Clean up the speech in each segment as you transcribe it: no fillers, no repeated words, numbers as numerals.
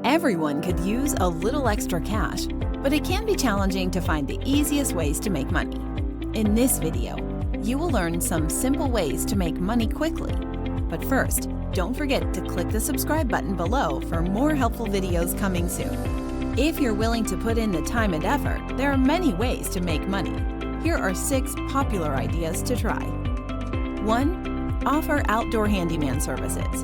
Everyone could use a little extra cash, but it can be challenging to find the easiest ways to make money. In this video, you will learn some simple ways to make money quickly. But first, don't forget to click the subscribe button below for more helpful videos coming soon. If you're willing to put in the time and effort, there are many ways to make money. Here are 6 popular ideas to try. 1. Offer outdoor handyman services.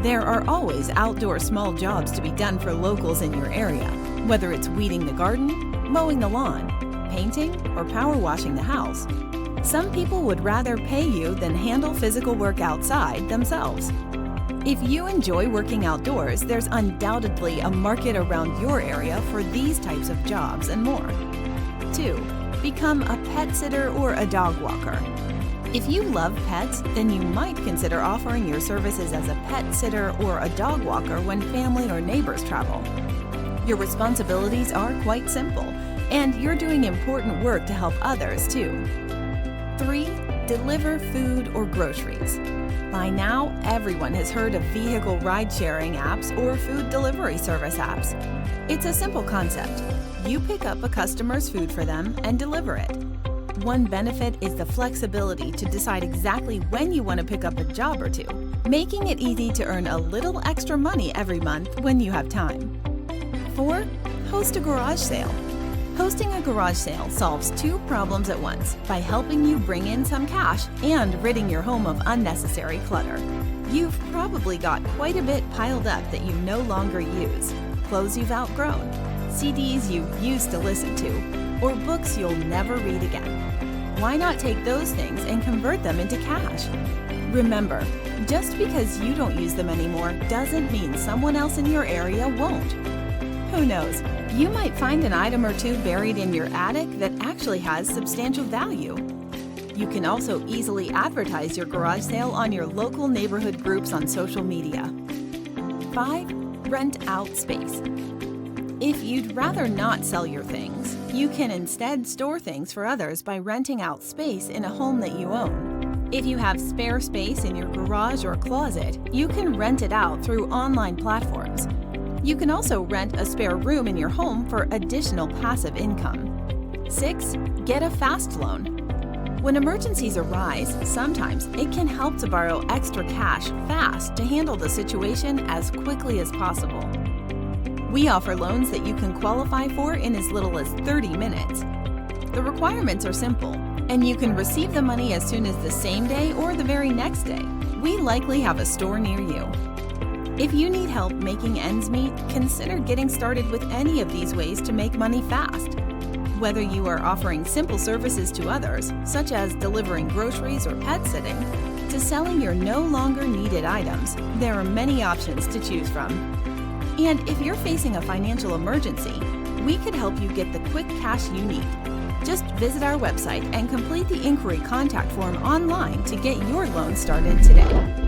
There are always outdoor small jobs to be done for locals in your area, whether it's weeding the garden, mowing the lawn, painting, or power washing the house. Some people would rather pay you than handle physical work outside themselves. If you enjoy working outdoors, there's undoubtedly a market around your area for these types of jobs and more. 2. Become a pet sitter or a dog walker. If you love pets, then you might consider offering your services as a pet sitter or a dog walker when family or neighbors travel. Your responsibilities are quite simple, and you're doing important work to help others too. 3. Deliver food or groceries. By now, everyone has heard of vehicle ride-sharing apps or food delivery service apps. It's a simple concept. You pick up a customer's food for them and deliver it. One benefit is the flexibility to decide exactly when you want to pick up a job or two, making it easy to earn a little extra money every month when you have time. 4. Host a garage sale. Hosting a garage sale solves 2 problems at once by helping you bring in some cash and ridding your home of unnecessary clutter. You've probably got quite a bit piled up that you no longer use, clothes you've outgrown, CDs you used to listen to, or books you'll never read again. Why not take those things and convert them into cash? Remember, just because you don't use them anymore doesn't mean someone else in your area won't. Who knows, you might find an item or two buried in your attic that actually has substantial value. You can also easily advertise your garage sale on your local neighborhood groups on social media. 5. Rent out space. If you'd rather not sell your things, you can instead store things for others by renting out space in a home that you own. If you have spare space in your garage or closet, you can rent it out through online platforms. You can also rent a spare room in your home for additional passive income. 6. Get a fast loan. When emergencies arise, sometimes it can help to borrow extra cash fast to handle the situation as quickly as possible. We offer loans that you can qualify for in as little as 30 minutes. The requirements are simple, and you can receive the money as soon as the same day or the very next day. We likely have a store near you. If you need help making ends meet, consider getting started with any of these ways to make money fast. Whether you are offering simple services to others, such as delivering groceries or pet sitting, to selling your no longer needed items, there are many options to choose from. And if you're facing a financial emergency, we could help you get the quick cash you need. Just visit our website and complete the inquiry contact form online to get your loan started today.